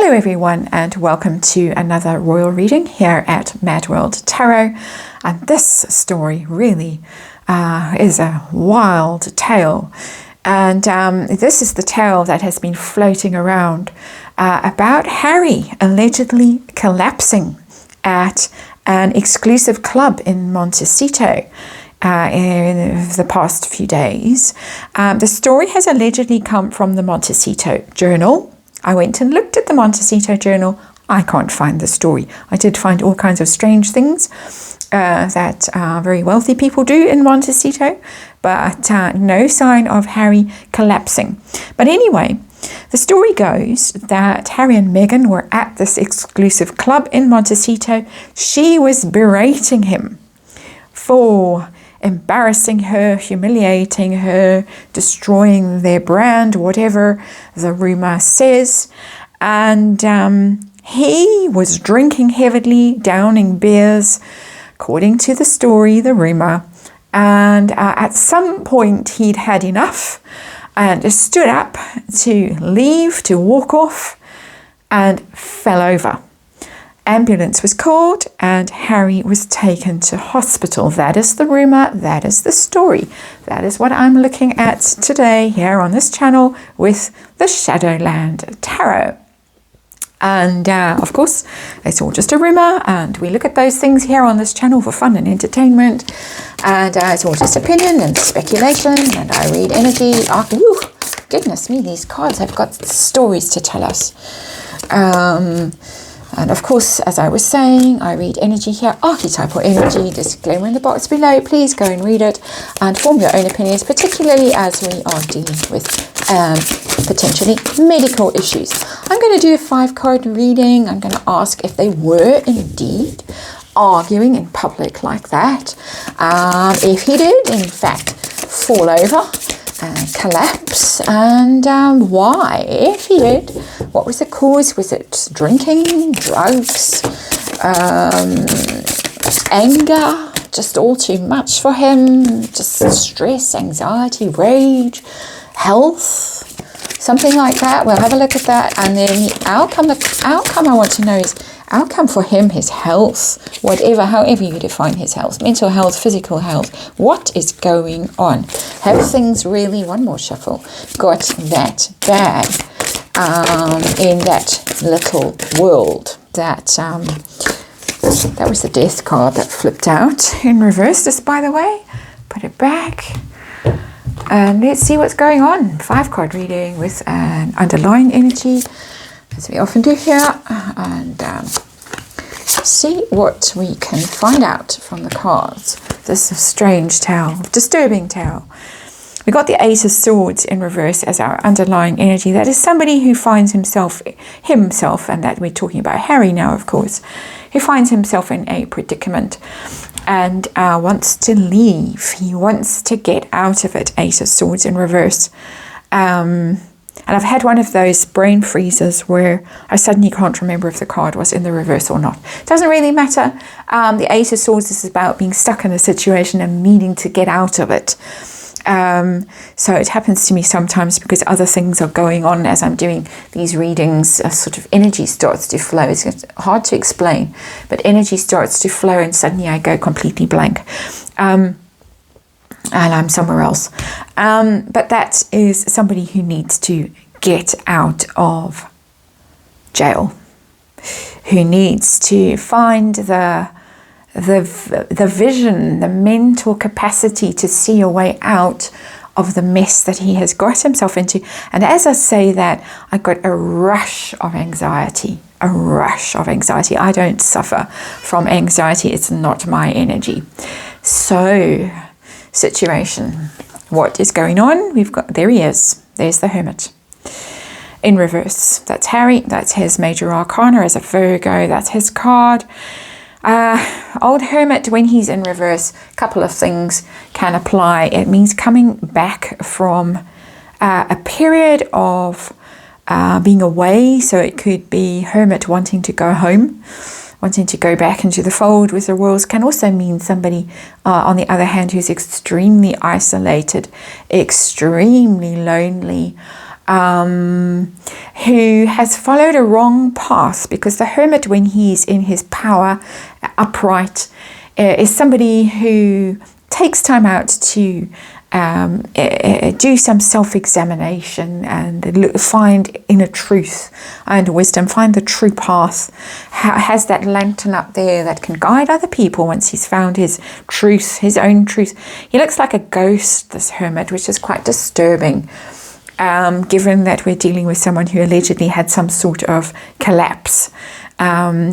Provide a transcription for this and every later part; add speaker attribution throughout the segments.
Speaker 1: Hello everyone, and welcome to another royal reading here at MadWorldTarot. And this story really is a wild tale. And this is the tale that has been floating around about Harry allegedly collapsing at an exclusive club in Montecito in the past few days. The story has allegedly come from the Montecito Journal. I went and looked at the Montecito Journal. I can't find the story. I did find all kinds of strange things that very wealthy people do in Montecito, but no sign of Harry collapsing. But anyway, the story goes that Harry and Meghan were at this exclusive club in Montecito. She was berating him for embarrassing her, humiliating her, destroying their brand, whatever the rumor says. And he was drinking heavily, downing beers, according to the story, the rumor. And at some point he'd had enough and just stood up to leave, to walk off, and fell over. Ambulance was called and Harry was taken to hospital. That is the rumor, that is the story. That is what I'm looking at today here on this channel with the Shadowland Tarot. And of course, it's all just a rumor, and we look at those things here on this channel for fun and entertainment. And it's all just opinion and speculation, and I read energy. Goodness me, these cards have got stories to tell us. And of course, as I was saying, I read energy here, archetypal energy, disclaimer in the box below. Please go and read it and form your own opinions, particularly as we are dealing with potentially medical issues. I'm going to do a 5-card reading. I'm going to ask if they were indeed arguing in public like that. If he did, in fact, fall over, collapse, and why? If he did, what was the cause? Was it drinking, drugs, anger, just all too much for him, just stress, anxiety, rage, health, something like that? We'll have a look at that. And then the outcome I want to know is outcome for him, his health, however you define his health, mental health, physical health. What is going on? Have things really, one more shuffle, got that bad in that little world? That was the death card that flipped out in reverse. This, by the way, put it back. And let's see what's going on. 5-card reading with an underlying energy, as we often do here, and see what we can find out from the cards. This is a strange tale, disturbing tale. We got the Ace of Swords in reverse as our underlying energy. That is somebody who finds himself, and that we're talking about Harry now, of course, who finds himself in a predicament and wants to leave. He wants to get out of it. Ace of Swords in reverse. And I've had one of those brain freezes where I suddenly can't remember if the card was in the reverse or not. It doesn't really matter. The Ace of Swords is about being stuck in a situation and needing to get out of it. So it happens to me sometimes because other things are going on as I'm doing these readings. A sort of energy starts to flow. It's hard to explain, but energy starts to flow and suddenly I go completely blank. And I'm somewhere else. But that is somebody who needs to get out of jail, who needs to find the vision, the mental capacity to see a way out of the mess that he has got himself into. And as I say that, I got a rush of anxiety. I don't suffer from anxiety. It's not my energy. So, situation. What is going on? There he is. There's the Hermit in reverse. That's Harry. That's his major arcana as a Virgo. That's his card. Old Hermit, when he's in reverse, a couple of things can apply. It means coming back from a period of being away. So it could be Hermit wanting to go home, wanting to go back into the fold with the royals. Can also mean somebody, on the other hand, who's extremely isolated, extremely lonely, who has followed a wrong path, because the Hermit, when he's in his power, upright, is somebody who takes time out to do some self-examination and find inner truth and wisdom, find the true path, has that lantern up there that can guide other people once he's found his truth, his own truth. He looks like a ghost, this Hermit, which is quite disturbing, given that we're dealing with someone who allegedly had some sort of collapse,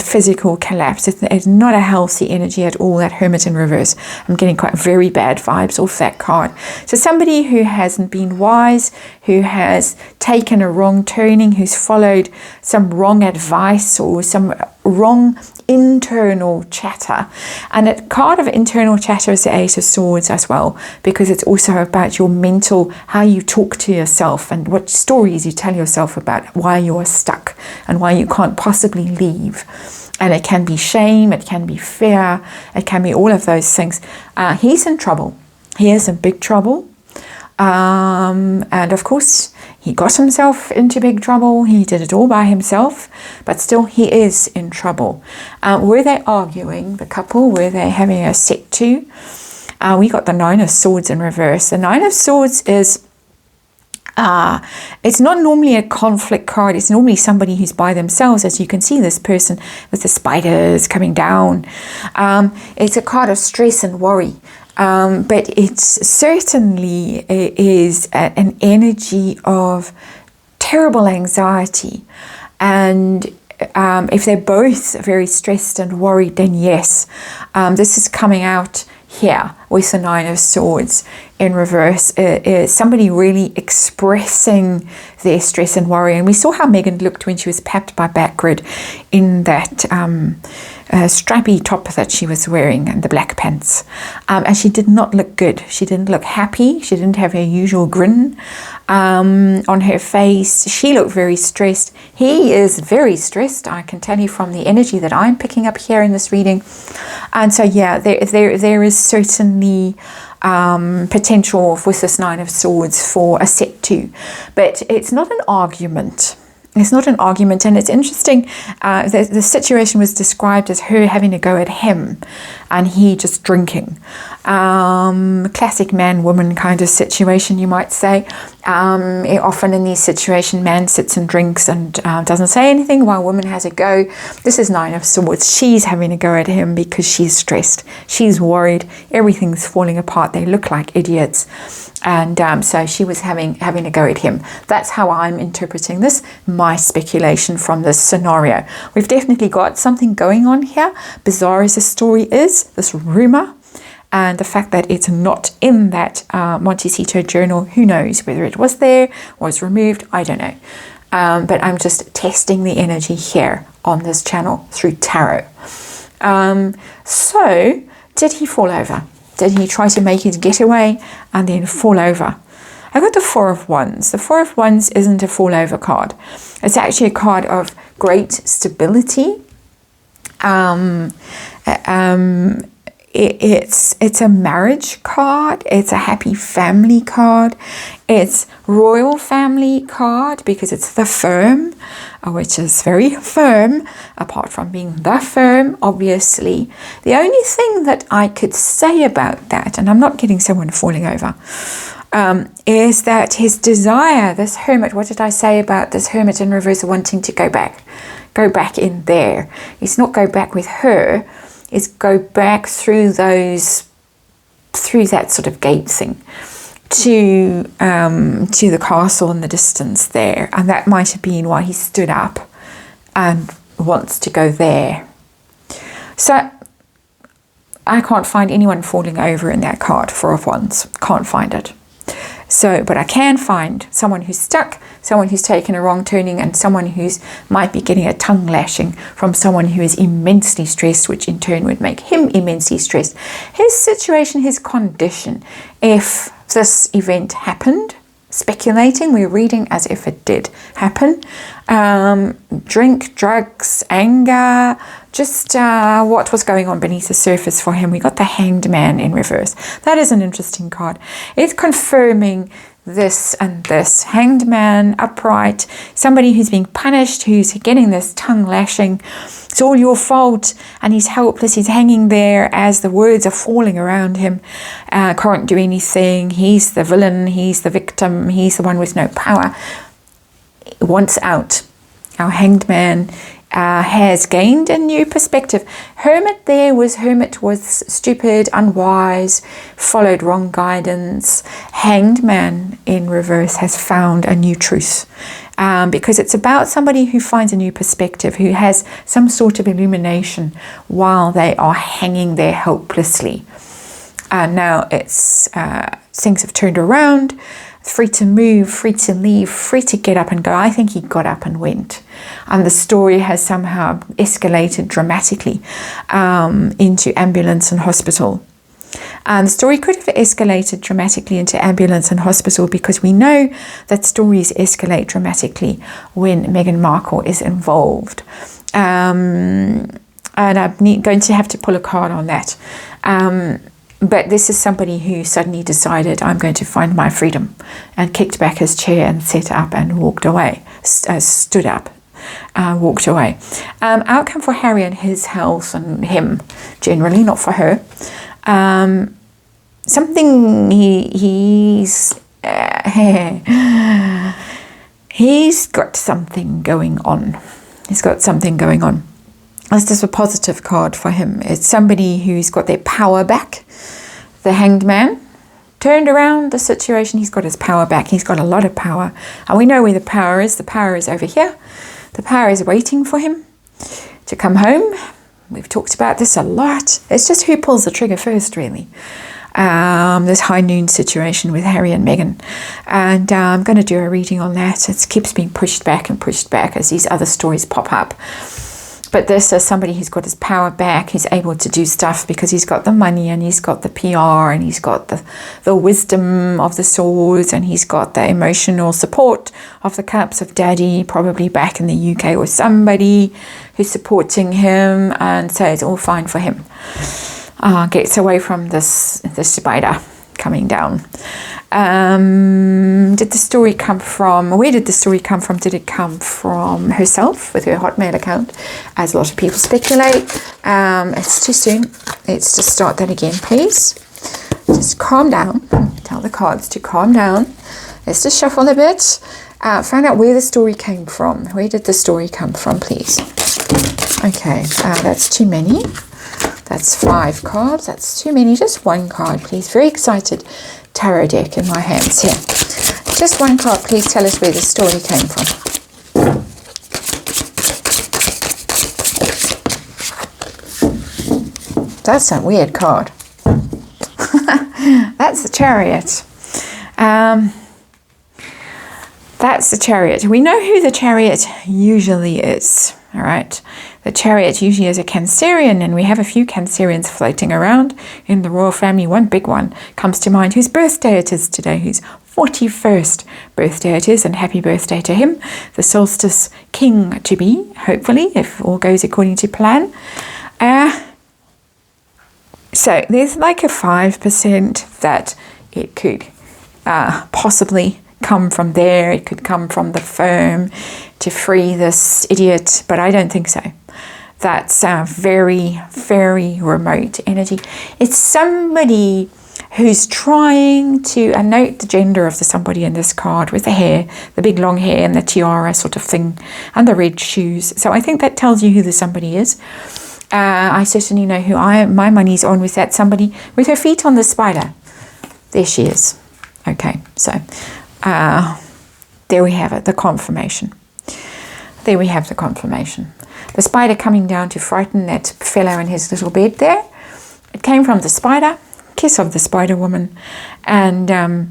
Speaker 1: physical collapse. It's not a healthy energy at all, that Hermit in reverse. I'm getting quite very bad vibes off that card. So somebody who hasn't been wise, who has taken a wrong turning, who's followed some wrong advice or some wrong internal chatter. And a card of internal chatter is the Ace of Swords as well, because it's also about your mental, how you talk to yourself and what stories you tell yourself about why you are stuck and why you can't possibly leave. And it can be shame, it can be fear, it can be all of those things. He's in trouble. He is in big trouble. And of course, he got himself into big trouble. He did it all by himself, but still he is in trouble. Were they arguing, the couple? Were they having a set to? We got the Nine of Swords in reverse. The Nine of Swords is, it's not normally a conflict card. It's normally somebody who's by themselves. As you can see, this person with the spiders coming down. It's a card of stress and worry. But it certainly is an energy of terrible anxiety. And if they're both very stressed and worried, then yes, this is coming out here with the Nine of Swords in reverse. Is somebody really expressing their stress and worry. And we saw how Megan looked when she was papped by Backgrid in that strappy top that she was wearing and the black pants, and she did not look good. She didn't look happy. She didn't have her usual grin on her face. She looked very stressed. He is very stressed, I can tell you from the energy that I'm picking up here in this reading. And so yeah, there is certainly potential with this Nine of Swords for a set to, but it's not an argument. It's not an argument, and it's interesting. The situation was described as her having a go at him and he just drinking. Classic man-woman kind of situation, you might say. Often in these situations, man sits and drinks and doesn't say anything while woman has a go. This is Nine of Swords. She's having a go at him because she's stressed. She's worried. Everything's falling apart. They look like idiots. And so she was having a go at him. That's how I'm interpreting this, my speculation from this scenario. We've definitely got something going on here. Bizarre as the story is, this rumor, and the fact that it's not in that Montecito journal, who knows whether it was there, was removed, I don't know. But I'm just testing the energy here on this channel through tarot. So, did he fall over? Did he try to make his getaway and then fall over? I got the Four of Wands. The Four of Wands isn't a fall over card. It's actually a card of great stability. It's a marriage card. It's a happy family card. It's royal family card because it's the firm, which is very firm, apart from being the firm, obviously. The only thing that I could say about that, and I'm not getting someone falling over, is that his desire, this hermit, what did I say about this hermit in reverse wanting to go back in there? It's not go back with her, it's go back through that sort of gate thing to the castle in the distance there, and that might have been why he stood up and wants to go there. So I can't find anyone falling over in that card, Four of Wands. Can't find it. So, but I can find someone who's stuck, someone who's taken a wrong turning, and someone who's might be getting a tongue lashing from someone who is immensely stressed, which in turn would make him immensely stressed. His situation, his condition, if this event happened, speculating, we're reading as if it did happen. Drink, drugs, anger, just what was going on beneath the surface for him. We got the Hanged Man in reverse. That is an interesting card. It's confirming this and this. Hanged man, upright, somebody who's being punished, who's getting this tongue lashing. It's all your fault, and he's helpless. He's hanging there as the words are falling around him. Can't do anything. He's the villain. He's the victim. He's the one with no power. Wants out. Our hanged man has gained a new perspective. Hermit was stupid, unwise, followed wrong guidance. Hanged man in reverse has found a new truth. Because it's about somebody who finds a new perspective, who has some sort of illumination while they are hanging there helplessly. Now it's things have turned around, free to move, free to leave, free to get up and go. I think he got up and went. And the story has somehow escalated dramatically into ambulance and hospital. And the story could have escalated dramatically into ambulance and hospital, because we know that stories escalate dramatically when Meghan Markle is involved. And I'm going to have to pull a card on that. But this is somebody who suddenly decided, I'm going to find my freedom, and kicked back his chair and sat up and walked away, stood up, walked away. Outcome for Harry and his health, and him generally, not for her. Something he's got something going on. He's got something going on. That's just a positive card for him. It's somebody who's got their power back. The hanged man turned around the situation. He's got his power back. He's got a lot of power. And we know where the power is. The power is over here. The power is waiting for him to come home. We've talked about this a lot. It's just who pulls the trigger first, really. This high noon situation with Harry and Meghan. And I'm going to do a reading on that. It keeps being pushed back as these other stories pop up. But this is somebody who's got his power back. He's able to do stuff because he's got the money, and he's got the PR, and he's got the wisdom of the swords, and he's got the emotional support of the cups of daddy, probably back in the UK, or somebody who's supporting him, and so it's all fine for him. Gets away from this spider coming down. Did the story come from, where did the story come from? Did it come from herself with her Hotmail account, as a lot of people speculate? It's too soon. Let's just start that again, please. Just calm down. Tell the cards to calm down. Let's just shuffle a bit. Find out where the story came from. Where did the story come from, please? Okay, that's too many. That's 5 cards. That's too many. Just one card, please. Very excited tarot deck in my hands here. Just one card, please. Tell us where the story came from. That's a weird card. That's the Chariot. That's the Chariot. We know who the Chariot usually is. All right. The Chariot usually is a Cancerian, and we have a few Cancerians floating around in the royal family. One big one comes to mind, whose birthday it is today, whose 41st birthday it is, and happy birthday to him, the solstice king to be, hopefully, if all goes according to plan. So there's like a 5% that it could possibly come from there. It could come from the firm to free this idiot, but I don't think so. That's a very, very remote energy. It's somebody who's trying to, and note the gender of the somebody in this card with the hair, the big long hair and the tiara sort of thing, and the red shoes. So I think that tells you who the somebody is. I certainly know who my money's on with that somebody with her feet on the spider. There she is. Okay, so there we have it, the confirmation. There we have the confirmation. The spider coming down to frighten that fellow in his little bed there. It came from the spider, kiss of the spider woman. And the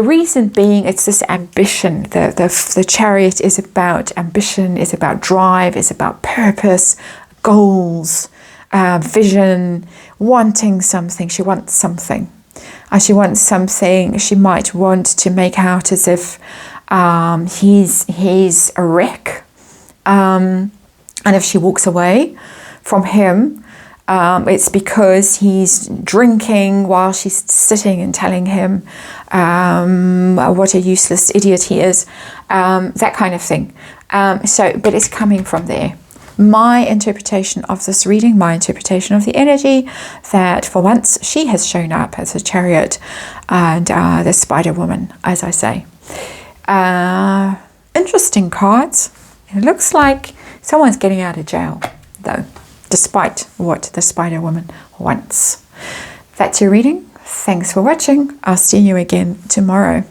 Speaker 1: reason being, it's this ambition. The Chariot is about ambition, is about drive, is about purpose, goals, vision, wanting something. She wants something. She wants something. She might want to make out as if he's a wreck. And if she walks away from him, It's because he's drinking while she's sitting and telling him what a useless idiot he is, that kind of thing. But it's coming from there. My interpretation of this reading, my interpretation of the energy, that for once she has shown up as a Chariot and the Spider Woman, as I say. Interesting cards. It looks like someone's getting out of jail, though, despite what the Spider Woman wants. That's your reading. Thanks for watching. I'll see you again tomorrow.